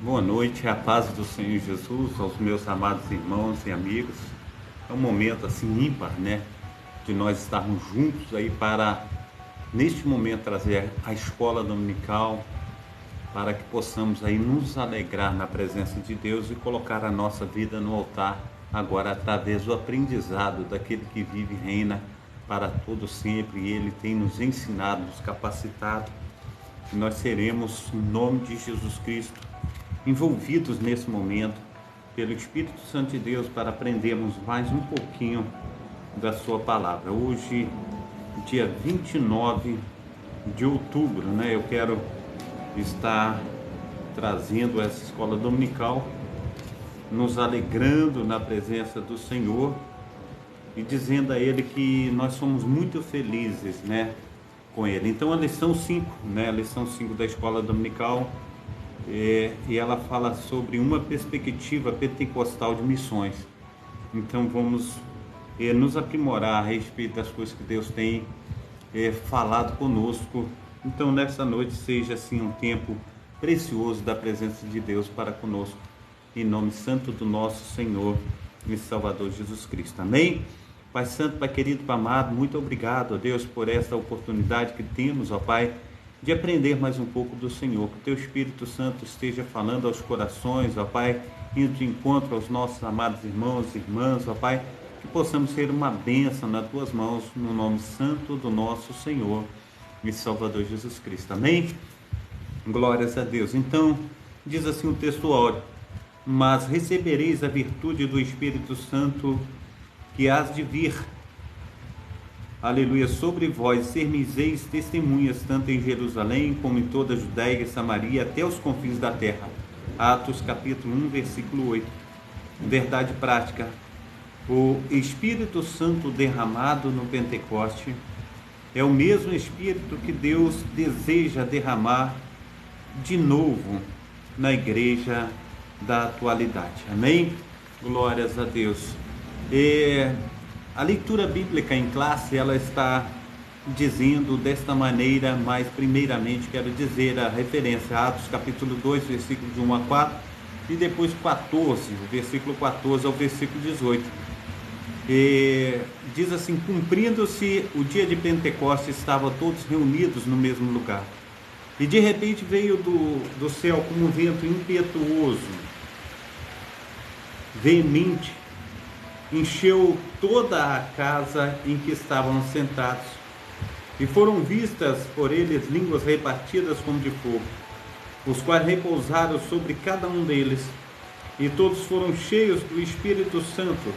Boa noite, a paz do Senhor Jesus, aos meus amados irmãos e amigos. É um momento assim ímpar, né? De nós estarmos juntos aí para, neste momento, trazer a escola dominical, para que possamos aí nos alegrar na presença de Deus e colocar a nossa vida no altar, agora através do aprendizado daquele que vive e reina para todo sempre. E Ele tem nos ensinado, nos capacitado. E nós seremos, em nome de Jesus Cristo, envolvidos nesse momento pelo Espírito Santo de Deus para aprendermos mais um pouquinho da sua palavra. Hoje, dia 29 de outubro, né? Eu quero estar trazendo essa escola dominical, nos alegrando na presença do Senhor e dizendo a Ele que nós somos muito felizes, né, com Ele. Então a lição 5, né, a lição 5 da escola dominical, e ela fala sobre uma perspectiva pentecostal de missões. Então vamos nos aprimorar a respeito das coisas que Deus tem falado conosco. Então nessa noite seja assim um tempo precioso da presença de Deus para conosco, em nome santo do nosso Senhor e Salvador Jesus Cristo. Amém? Pai Santo, Pai querido, Pai amado, muito obrigado, ó Deus, por essa oportunidade que temos, ó Pai, de aprender mais um pouco do Senhor. Que o Teu Espírito Santo esteja falando aos corações, ó Pai, indo de encontro aos nossos amados irmãos e irmãs, ó Pai, que possamos ser uma bênção nas Tuas mãos, no nome santo do nosso Senhor e Salvador Jesus Cristo. Amém? Glórias a Deus. Então, diz assim o texto áureo: mas recebereis a virtude do Espírito Santo que hás de vir, aleluia, sobre vós, ser-me-eis testemunhas, tanto em Jerusalém, como em toda a Judéia e Samaria, até os confins da terra. Atos capítulo 1, versículo 8. Verdade prática: o Espírito Santo derramado no Pentecoste é o mesmo Espírito que Deus deseja derramar de novo na igreja da atualidade. Amém? Glórias a Deus. A leitura bíblica em classe, ela está dizendo desta maneira, mas primeiramente quero dizer a referência a Atos capítulo 2, versículo de 1 a 4, e depois 14, versículo 14 ao versículo 18. Diz assim: cumprindo-se o dia de Pentecostes, estavam todos reunidos no mesmo lugar. E de repente veio do céu como um vento impetuoso, veemente, encheu toda a casa em que estavam sentados, e foram vistas por eles línguas repartidas como de fogo, os quais repousaram sobre cada um deles, e todos foram cheios do Espírito Santo,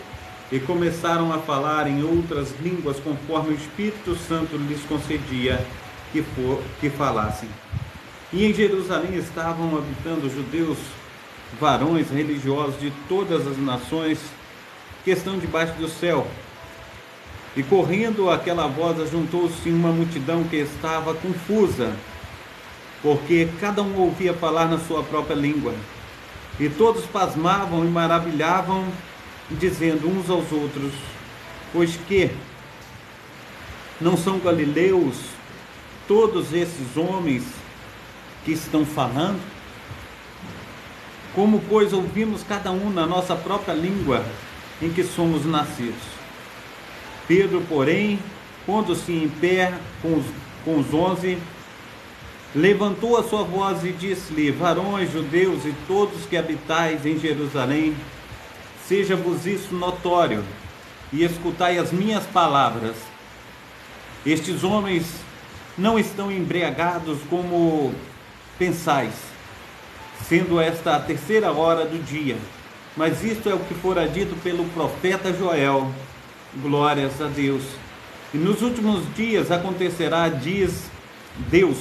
e começaram a falar em outras línguas, conforme o Espírito Santo lhes concedia que falassem. E em Jerusalém estavam habitando judeus, varões religiosos de todas as nações que estão debaixo do céu. E correndo aquela voz, ajuntou-se uma multidão que estava confusa, porque cada um ouvia falar na sua própria língua. E todos pasmavam e maravilhavam, dizendo uns aos outros: pois que não são galileus todos esses homens que estão falando? Como, pois, ouvimos cada um na nossa própria língua em que somos nascidos? Pedro, porém, pondo-se em pé com os 11, levantou a sua voz e disse-lhe: varões judeus e todos que habitais em Jerusalém, seja-vos isso notório, e escutai as minhas palavras. Estes homens não estão embriagados como pensais, sendo esta a terceira hora do dia. Mas isto é o que fora dito pelo profeta Joel. Glórias a Deus. E nos últimos dias acontecerá, diz Deus,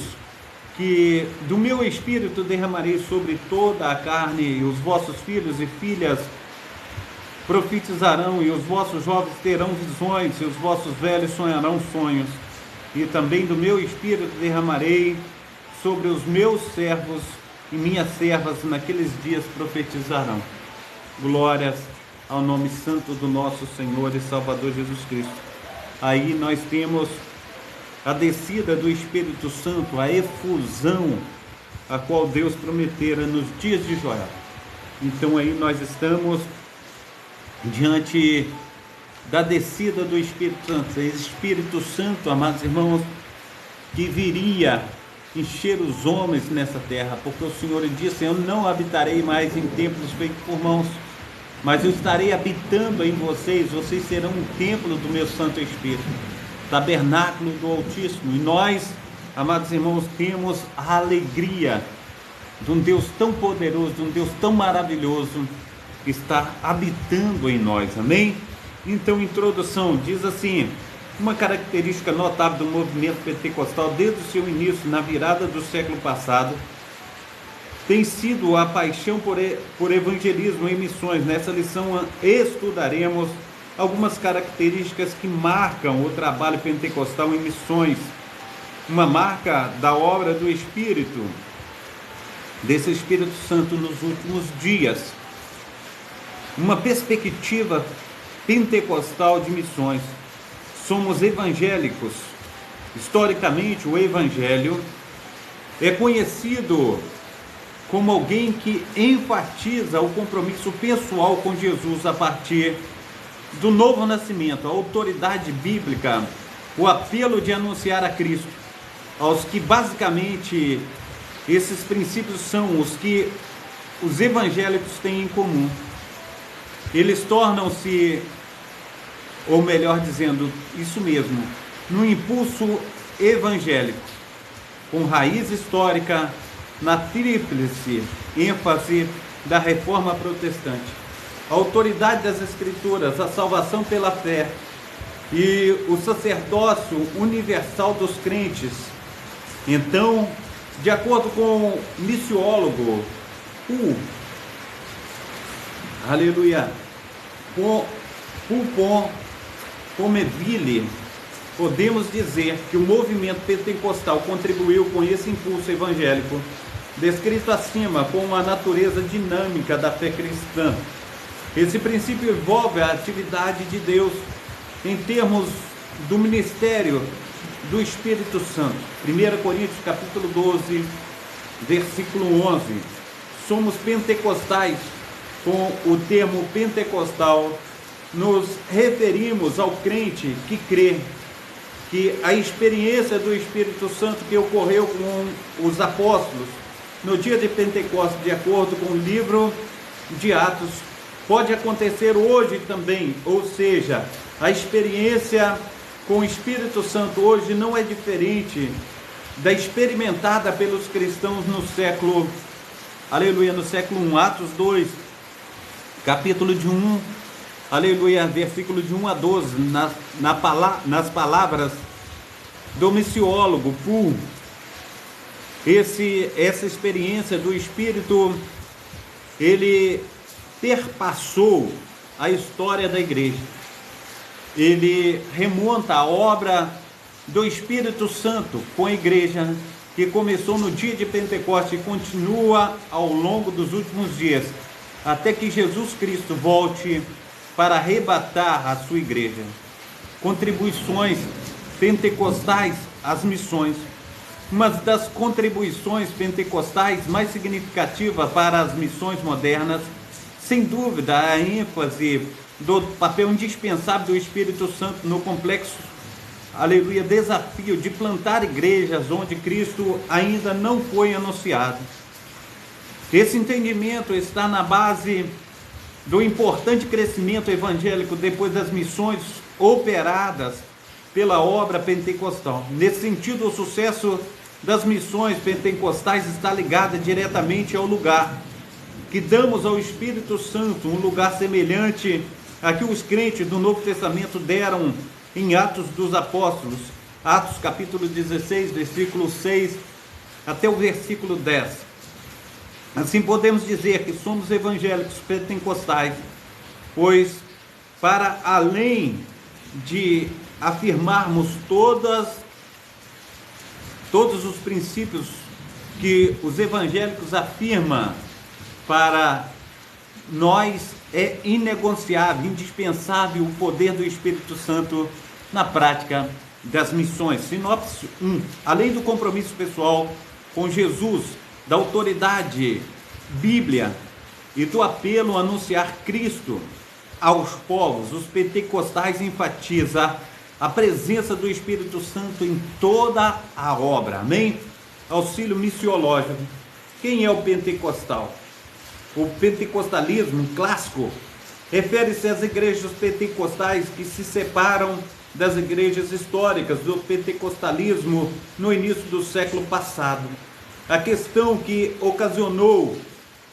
que do meu espírito derramarei sobre toda a carne, e os vossos filhos e filhas profetizarão, e os vossos jovens terão visões, e os vossos velhos sonharão sonhos. E também do meu espírito derramarei sobre os meus servos e minhas servas, naqueles dias profetizarão. Glórias ao nome santo do nosso Senhor e Salvador Jesus Cristo. Aí nós temos a descida do Espírito Santo, a efusão a qual Deus prometera nos dias de Joel. Então aí nós estamos diante da descida do Espírito Santo. Espírito Santo, amados irmãos, que viria encher os homens nessa terra, porque o Senhor disse: eu não habitarei mais em templos feitos por mãos, mas eu estarei habitando em vocês, vocês serão um templo do meu Santo Espírito, tabernáculo do Altíssimo. E nós, amados irmãos, temos a alegria de um Deus tão poderoso, de um Deus tão maravilhoso, que está habitando em nós, amém? Então, introdução, diz assim: uma característica notável do movimento pentecostal desde o seu início, na virada do século passado, tem sido a paixão por evangelismo e missões. Nessa lição estudaremos algumas características que marcam o trabalho pentecostal em missões, uma marca da obra do Espírito, desse Espírito Santo nos últimos dias, uma perspectiva pentecostal de missões. Somos evangélicos. Historicamente, o evangelho é conhecido como alguém que enfatiza o compromisso pessoal com Jesus a partir do novo nascimento, a autoridade bíblica, o apelo de anunciar a Cristo, aos que basicamente esses princípios são os que os evangélicos têm em comum. Eles tornam-se, ou melhor dizendo, isso mesmo, no impulso evangélico, com raiz histórica na tríplice ênfase da reforma protestante: a autoridade das Escrituras, a salvação pela fé e o sacerdócio universal dos crentes. Então, de acordo com o missiólogo Paul Comeville, podemos dizer que o movimento pentecostal contribuiu com esse impulso evangélico, descrito acima como a natureza dinâmica da fé cristã. Esse princípio envolve a atividade de Deus em termos do ministério do Espírito Santo. 1 Coríntios capítulo 12, versículo 11. Somos pentecostais. Com o termo pentecostal, nos referimos ao crente que crê que a experiência do Espírito Santo que ocorreu com os apóstolos no dia de Pentecostes, de acordo com o livro de Atos, pode acontecer hoje também. Ou seja, a experiência com o Espírito Santo hoje não é diferente da experimentada pelos cristãos no século, no século I. Atos 2, capítulo de 1, versículo de 1 a 12, nas palavras do missiólogo Paul, essa experiência do Espírito, ele perpassou a história da igreja. Ele remonta a obra do Espírito Santo com a igreja, que começou no dia de Pentecostes e continua ao longo dos últimos dias, até que Jesus Cristo volte para arrebatar a sua igreja. Contribuições pentecostais às missões. Uma das contribuições pentecostais mais significativas para as missões modernas, sem dúvida, a ênfase do papel indispensável do Espírito Santo no complexo, desafio de plantar igrejas onde Cristo ainda não foi anunciado. Esse entendimento está na base do importante crescimento evangélico depois das missões operadas pela obra pentecostal. Nesse sentido, o sucesso das missões pentecostais está ligado diretamente ao lugar que damos ao Espírito Santo, um lugar semelhante a que os crentes do Novo Testamento deram em Atos dos Apóstolos, Atos capítulo 16, versículo 6 até o versículo 10. Assim podemos dizer que somos evangélicos pentecostais, pois para além de afirmarmos todos os princípios que os evangélicos afirmam, para nós é inegociável, indispensável o poder do Espírito Santo na prática das missões. Sinopse 1. Além do compromisso pessoal com Jesus da autoridade Bíblia e do apelo a anunciar Cristo aos povos, os pentecostais enfatizam a presença do Espírito Santo em toda a obra, amém? Auxílio missiológico. Quem é o pentecostal? O pentecostalismo clássico refere-se às igrejas pentecostais que se separam das igrejas históricas do pentecostalismo no início do século passado. A questão que ocasionou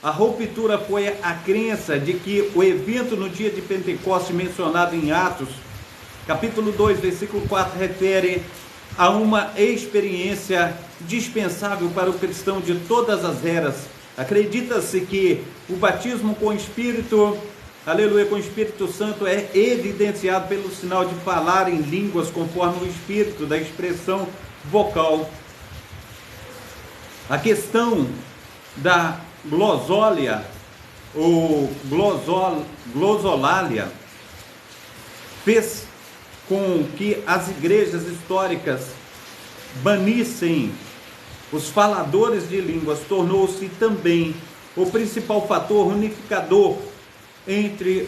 a ruptura foi a crença de que o evento no dia de Pentecostes mencionado em Atos, capítulo 2, versículo 4, refere a uma experiência dispensável para o cristão de todas as eras. Acredita-se que o batismo com o Espírito, aleluia, com o Espírito Santo é evidenciado pelo sinal de falar em línguas conforme o Espírito da expressão vocal. A questão da glosólia ou glosolalia fez com que as igrejas históricas banissem os faladores de línguas, tornou-se também o principal fator unificador entre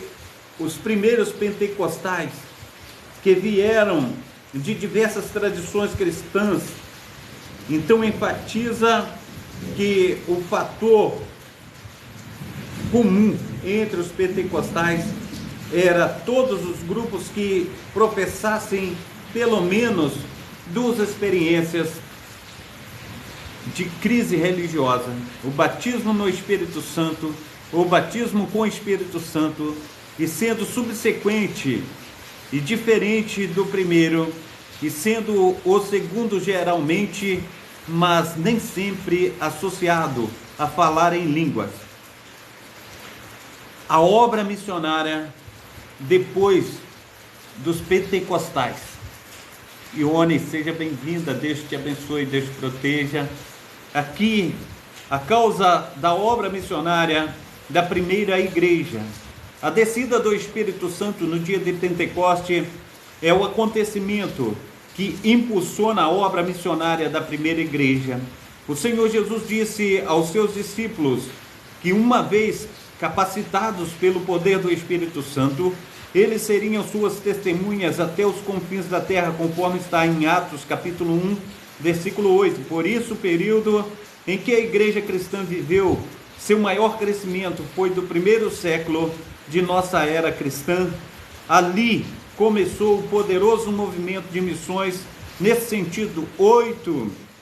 os primeiros pentecostais, que vieram de diversas tradições cristãs. Então enfatiza que o fator comum entre os pentecostais era todos os grupos que professassem pelo menos duas experiências de crise religiosa: o batismo no Espírito Santo, o batismo com o Espírito Santo, e sendo subsequente e diferente do primeiro, e sendo o segundo geralmente, mas nem sempre associado a falar em línguas. A obra missionária depois dos pentecostais. Ione, seja bem-vinda, Deus te abençoe, Deus te proteja. Aqui, a causa da obra missionária da primeira igreja. A descida do Espírito Santo no dia de Pentecoste é o acontecimento que impulsiona a obra missionária da primeira igreja. O Senhor Jesus disse aos seus discípulos que, uma vez capacitados pelo poder do Espírito Santo, eles seriam suas testemunhas até os confins da terra, conforme está em Atos capítulo 1, versículo 8. Por isso, o período em que a igreja cristã viveu seu maior crescimento foi do primeiro século de nossa era cristã. Ali começou o poderoso movimento de missões. Nesse sentido,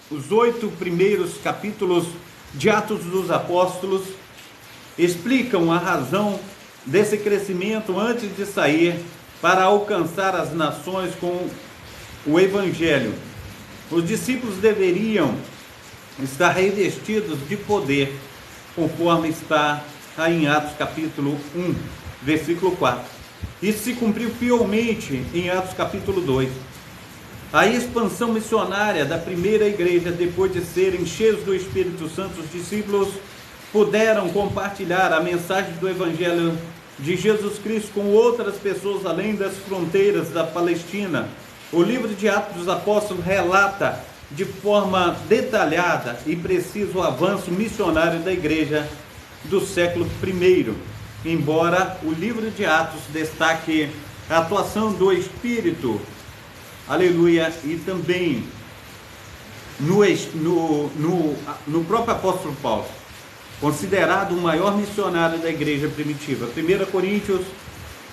os 8 primeiros capítulos de Atos dos Apóstolos explicam a razão desse crescimento antes de sair para alcançar as nações com o Evangelho. Os discípulos deveriam estar revestidos de poder, conforme está em Atos capítulo 1, versículo 4. Isso se cumpriu fielmente em Atos capítulo 2. A expansão missionária da primeira igreja, depois de serem cheios do Espírito Santo, os discípulos puderam compartilhar a mensagem do Evangelho de Jesus Cristo com outras pessoas além das fronteiras da Palestina. O livro de Atos dos Apóstolos relata de forma detalhada e precisa o avanço missionário da igreja do século I, embora o livro de Atos destaque a atuação do Espírito, aleluia, e também no próprio apóstolo Paulo, considerado o maior missionário da igreja primitiva. 1 Coríntios,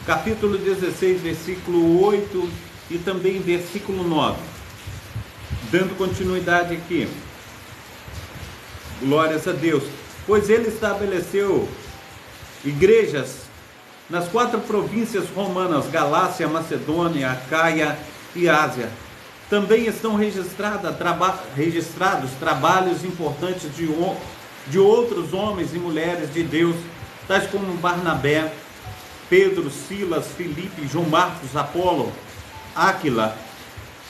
capítulo 16, versículo 8 e também versículo 9. Dando continuidade aqui. Glórias a Deus. Pois ele estabeleceu igrejas nas 4 províncias romanas: Galácia, Macedônia, Acaia e Ásia. Também estão registrados trabalhos importantes de outros homens e mulheres de Deus, tais como Barnabé, Pedro, Silas, Filipe, João Marcos, Apolo, Áquila,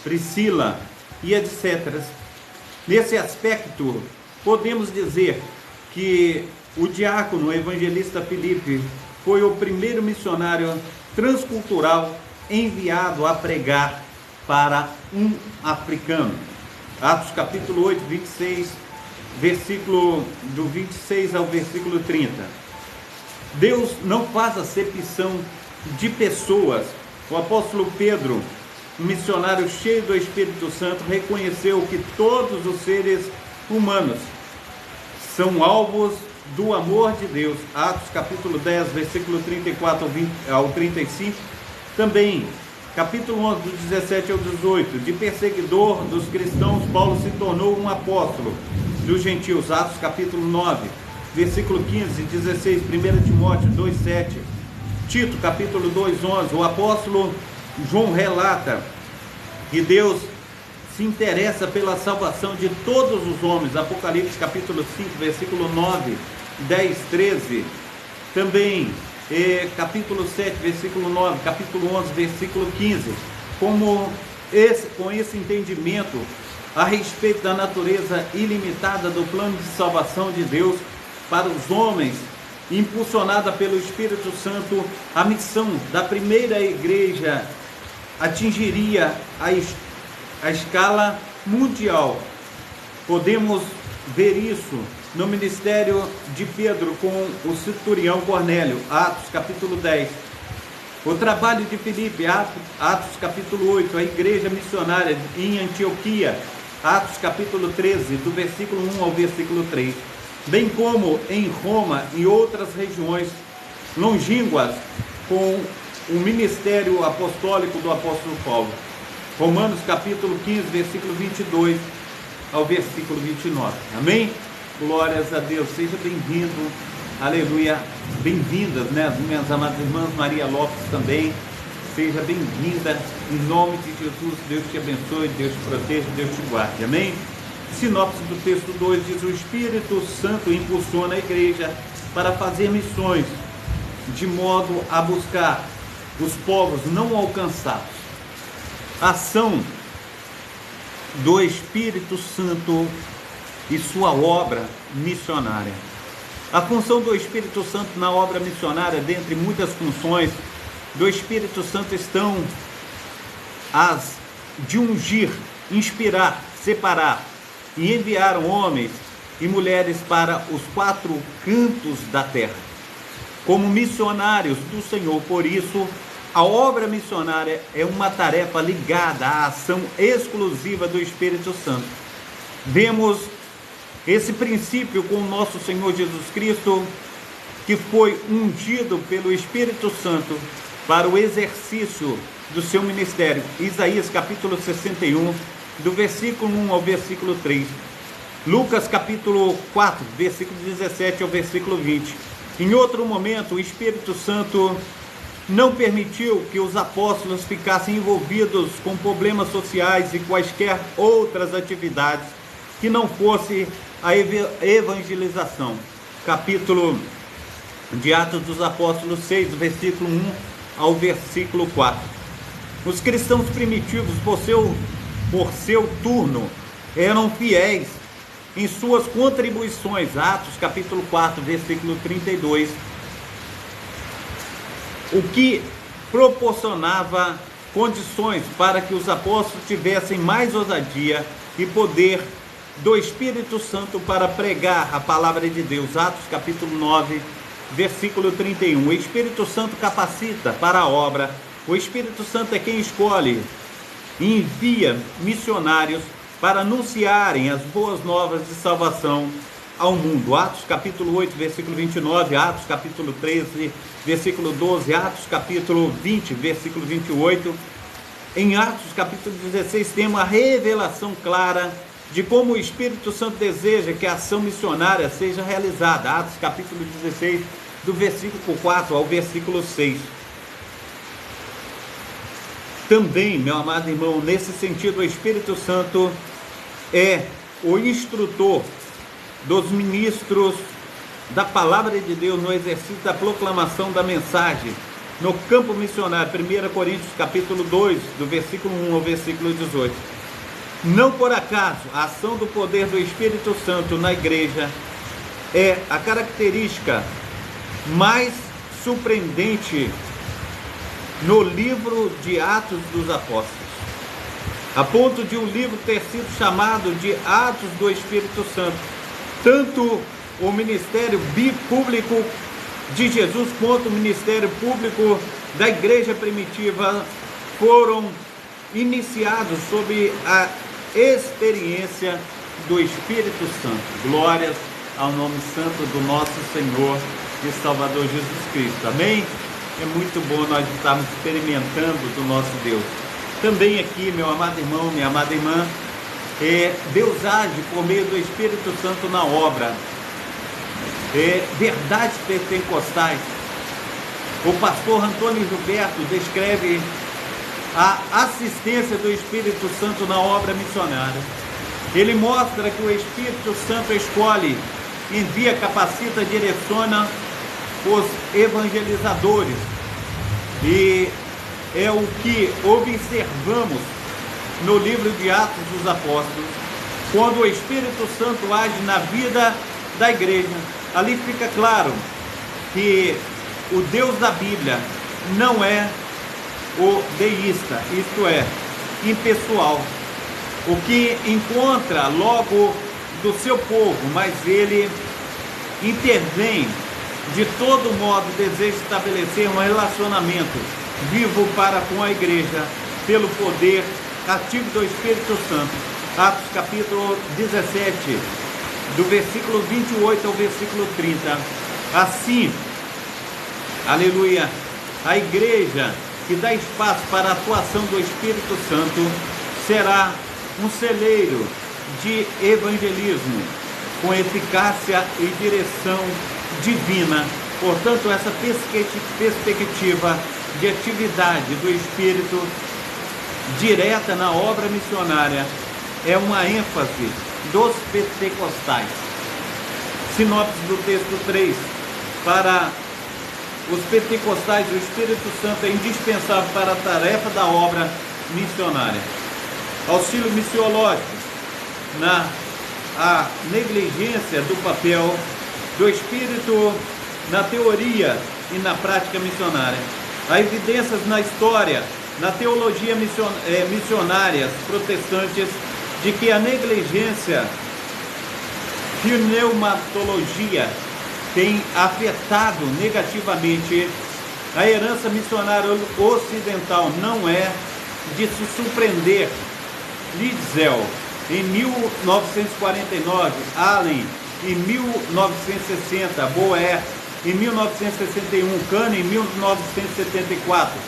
Priscila e etc. Nesse aspecto, podemos dizer que o diácono evangelista Filipe foi o primeiro missionário transcultural enviado a pregar para um africano. Atos capítulo 8, 26 versículo do 26 ao versículo 30. Deus não faz acepção de pessoas. O apóstolo Pedro, um missionário cheio do Espírito Santo, reconheceu que todos os seres humanos são alvos do amor de Deus. Atos capítulo 10, versículo 34 ao 35. Também, capítulo 11, do 17 ao 18, de perseguidor dos cristãos, Paulo se tornou um apóstolo dos gentios. Atos capítulo 9, versículo 15 e 16, 1 Timóteo 2, 7. Tito capítulo 2, 11, o apóstolo João relata que Deus se interessa pela salvação de todos os homens. Apocalipse capítulo 5, versículo 9, 10, 13. Também capítulo 7, versículo 9, capítulo 11, versículo 15. Com esse entendimento a respeito da natureza ilimitada do plano de salvação de Deus para os homens, impulsionada pelo Espírito Santo, a missão da primeira igreja atingiria a escala mundial. Podemos ver isso no ministério de Pedro com o centurião Cornélio, Atos capítulo 10. O trabalho de Filipe, Atos capítulo 8. A igreja missionária em Antioquia, Atos capítulo 13, do versículo 1 ao versículo 3. Bem como em Roma e outras regiões longínquas com o ministério apostólico do apóstolo Paulo. Romanos capítulo 15, versículo 22 ao versículo 29. Amém? Glórias a Deus. Seja bem-vindo. Aleluia. Bem-vindas, né? Minhas amadas irmãs, Maria Lopes também. Seja bem-vinda. Em nome de Jesus, Deus te abençoe, Deus te proteja, Deus te guarde. Amém? Sinopse do texto 2 diz: o Espírito Santo impulsiona a igreja para fazer missões, de modo a buscar os povos não alcançados. Ação do Espírito Santo e sua obra missionária. A função do Espírito Santo na obra missionária, dentre muitas funções do Espírito Santo, estão as de ungir, inspirar, separar e enviar homens e mulheres para os 4 cantos da terra, como missionários do Senhor. Por isso, a obra missionária é uma tarefa ligada à ação exclusiva do Espírito Santo. Vemos esse princípio com o nosso Senhor Jesus Cristo, que foi ungido pelo Espírito Santo para o exercício do seu ministério. Isaías capítulo 61, do versículo 1 ao versículo 3. Lucas capítulo 4, versículo 17 ao versículo 20. Em outro momento, o Espírito Santo não permitiu que os apóstolos ficassem envolvidos com problemas sociais e quaisquer outras atividades que não fosse a evangelização. Capítulo de Atos dos Apóstolos 6, versículo 1 ao versículo 4. Os cristãos primitivos, por seu turno, eram fiéis em suas contribuições. Atos capítulo 4, versículo 32. O que proporcionava condições para que os apóstolos tivessem mais ousadia e poder do Espírito Santo para pregar a palavra de Deus. Atos capítulo 9, versículo 31. O Espírito Santo capacita para a obra. O Espírito Santo é quem escolhe e envia missionários para anunciarem as boas novas de salvação ao mundo. Atos capítulo 8, versículo 29, Atos capítulo 13, versículo 12, Atos capítulo 20, versículo 28. Em Atos capítulo 16 temos a revelação clara de como o Espírito Santo deseja que a ação missionária seja realizada. Atos capítulo 16, do versículo 4 ao versículo 6. Também, meu amado irmão, nesse sentido, o Espírito Santo é o instrutor dos ministros da palavra de Deus no exercício da proclamação da mensagem no campo missionário. 1 Coríntios capítulo 2, do versículo 1 ao versículo 18. Não por acaso, a ação do poder do Espírito Santo na igreja é a característica mais surpreendente no livro de Atos dos Apóstolos, a ponto de o livro ter sido chamado de Atos do Espírito Santo. Tanto o ministério público de Jesus quanto o ministério público da igreja primitiva foram iniciados sob a experiência do Espírito Santo. Glórias ao nome santo do nosso Senhor e Salvador Jesus Cristo. Amém? É muito bom nós estarmos experimentando do nosso Deus. Também aqui, meu amado irmão, minha amada irmã, Deus age por meio do Espírito Santo na obra. Verdades pentecostais. O pastor Antônio Gilberto descreve a assistência do Espírito Santo na obra missionária. Ele mostra que o Espírito Santo escolhe, envia, capacita, direciona os evangelizadores. E é o que observamos no livro de Atos dos Apóstolos, quando o Espírito Santo age na vida da igreja. Ali fica claro que o Deus da Bíblia não é o deísta, isto é, impessoal, o que encontra logo do seu povo, mas ele intervém de todo modo, deseja estabelecer um relacionamento vivo para com a igreja pelo poder ativo do Espírito Santo. Atos capítulo 17, do versículo 28 ao versículo 30. Assim, aleluia, a igreja que dá espaço para a atuação do Espírito Santo será um celeiro de evangelismo com eficácia e direção divina. Portanto, essa perspectiva de atividade do Espírito direta na obra missionária é uma ênfase dos pentecostais. Sinopse do texto 3. Para os pentecostais, o Espírito Santo é indispensável para a tarefa da obra missionária. Auxílio missiológico a negligência do papel do Espírito na teoria e na prática missionária. Há evidências na história, na teologia missionárias protestantes, de que a negligência pneumatologia tem afetado negativamente a herança missionária ocidental. Não é de se surpreender. Lidzel, em 1949, Allen, em 1960, Boer, em 1961, Kahn, em 1974,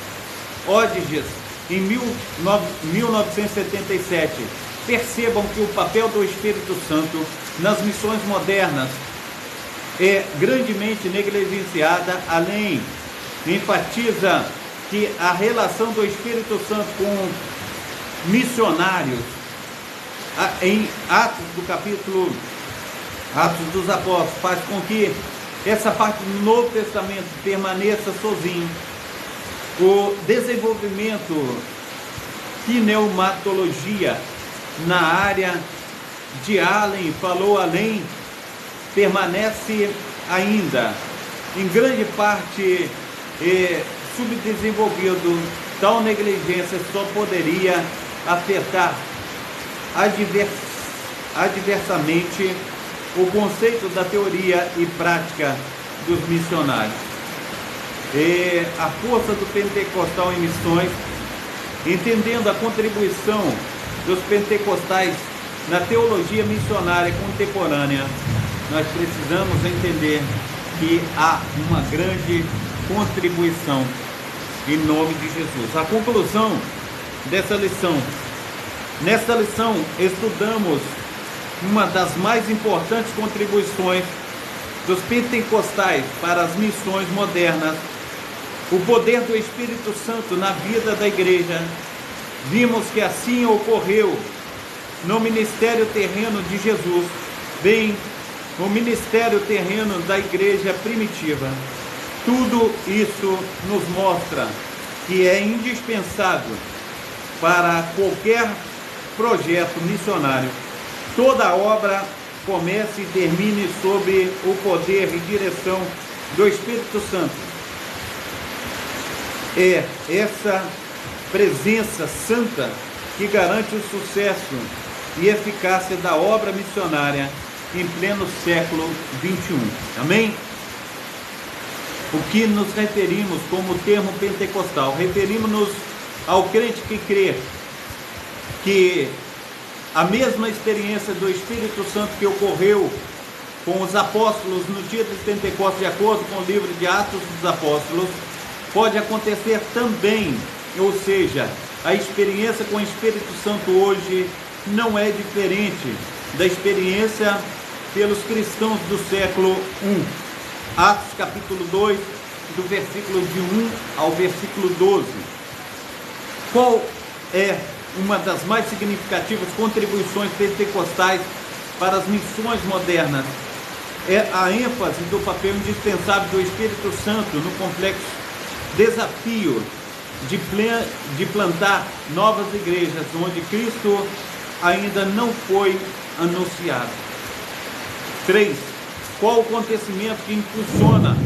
Hodges, em 1977. Percebam que o papel do Espírito Santo nas missões modernas é grandemente negligenciada. Além, enfatiza que a relação do Espírito Santo com missionários em Atos do capítulo Atos dos Apóstolos faz com que essa parte do Novo Testamento permaneça sozinho. O desenvolvimento pneumatologia na área de Allen, falou além, permanece ainda em grande parte subdesenvolvido. Tal negligência só poderia afetar adversamente o conceito da teoria e prática dos missionários. E a força do pentecostal em missões, entendendo a contribuição dos pentecostais na teologia missionária contemporânea, nós precisamos entender que há uma grande contribuição em nome de Jesus. A conclusão dessa lição. Nesta lição estudamos uma das mais importantes contribuições dos pentecostais para as missões modernas, o poder do Espírito Santo na vida da igreja. Vimos que assim ocorreu no ministério terreno de Jesus, bem no ministério terreno da igreja primitiva. Tudo isso nos mostra que é indispensável para qualquer projeto missionário. Toda obra comece e termine sob o poder e direção do Espírito Santo. É essa presença santa que garante o sucesso e eficácia da obra missionária em pleno século 21. Amém? O que nos referimos como termo pentecostal? Referimos-nos ao crente que crê que a mesma experiência do Espírito Santo que ocorreu com os apóstolos no dia de Pentecostes, de acordo com o livro de Atos dos Apóstolos, pode acontecer também, ou seja, a experiência com o Espírito Santo hoje não é diferente da experiência pelos cristãos do século I. Atos capítulo 2, do versículo de 1 ao versículo 12. Qual é uma das mais significativas contribuições pentecostais para as missões modernas? É a ênfase do papel indispensável do Espírito Santo no complexo desafio de plantar novas igrejas onde Cristo ainda não foi anunciado. 3. Qual o acontecimento que impulsiona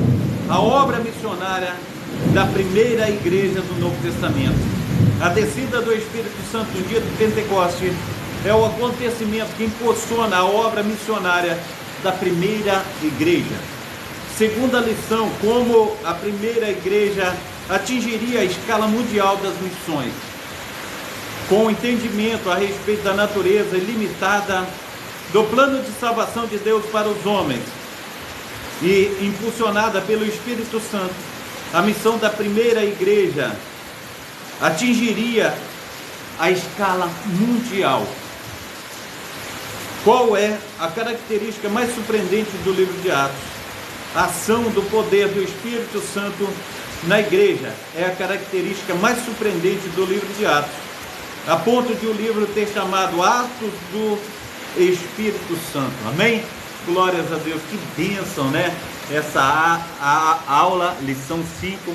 a obra missionária da primeira igreja do Novo Testamento? A descida do Espírito Santo no dia de Pentecostes é o acontecimento que impulsiona a obra missionária da primeira igreja. Segunda lição, como a primeira igreja atingiria a escala mundial das missões. Com o entendimento a respeito da natureza ilimitada do plano de salvação de Deus para os homens e impulsionada pelo Espírito Santo, a missão da primeira igreja atingiria a escala mundial. Qual é a característica mais surpreendente do livro de Atos? A ação do poder do Espírito Santo na igreja é a característica mais surpreendente do livro de Atos, a ponto de o livro ter chamado Atos do Espírito Santo. Amém? Glórias a Deus, que bênção, né? Essa aula, lição 5,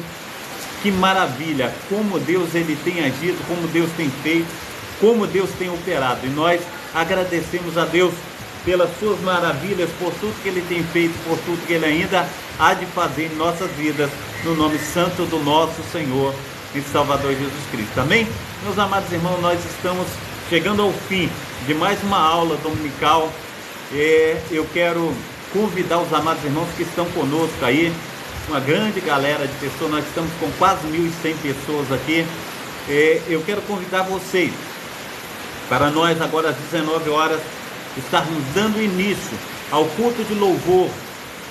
que maravilha, como Deus ele tem agido, como Deus tem feito, como Deus tem operado, e nós agradecemos a Deus pelas suas maravilhas, por tudo que Ele tem feito, por tudo que Ele ainda há de fazer em nossas vidas, no nome santo do nosso Senhor e Salvador Jesus Cristo. Amém? Meus amados irmãos, nós estamos chegando ao fim de mais uma aula dominical. Eu quero convidar os amados irmãos que estão conosco aí, uma grande galera de pessoas, nós estamos com quase 1.100 pessoas aqui. Eu quero convidar vocês para nós agora às 19 horas estarmos dando início ao culto de louvor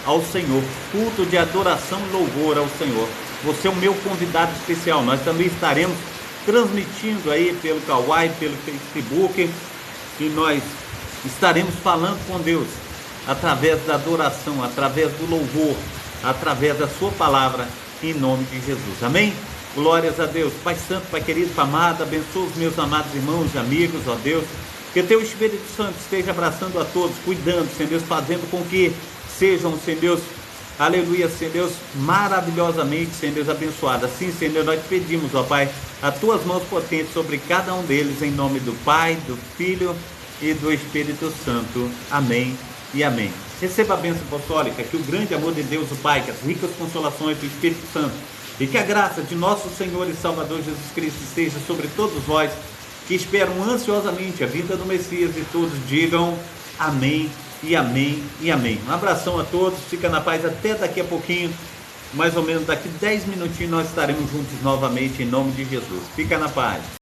ao Senhor, culto de adoração e louvor ao Senhor. Você é o meu convidado especial. Nós também estaremos transmitindo aí pelo Kawai, pelo Facebook, e nós estaremos falando com Deus através da adoração, através do louvor, através da sua palavra, em nome de Jesus. Amém? Glórias a Deus. Pai Santo, Pai querido, Pai amado, abençoa os meus amados irmãos e amigos, ó Deus. Que teu Espírito Santo esteja abraçando a todos, cuidando, Senhor Deus, fazendo com que sejam, Senhor Deus, aleluia, Senhor Deus, maravilhosamente, Senhor Deus, abençoados. Assim, Senhor, nós te pedimos, ó Pai, as tuas mãos potentes sobre cada um deles, em nome do Pai, do Filho e do Espírito Santo. Amém e amém. Receba a bênção apostólica, que o grande amor de Deus, o Pai, que as ricas consolações do Espírito Santo e que a graça de nosso Senhor e Salvador Jesus Cristo esteja sobre todos vós que esperam ansiosamente a vinda do Messias, e todos digam amém e amém e amém. Um abração a todos, fica na paz até daqui a pouquinho, mais ou menos daqui 10 minutinhos nós estaremos juntos novamente em nome de Jesus. Fica na paz.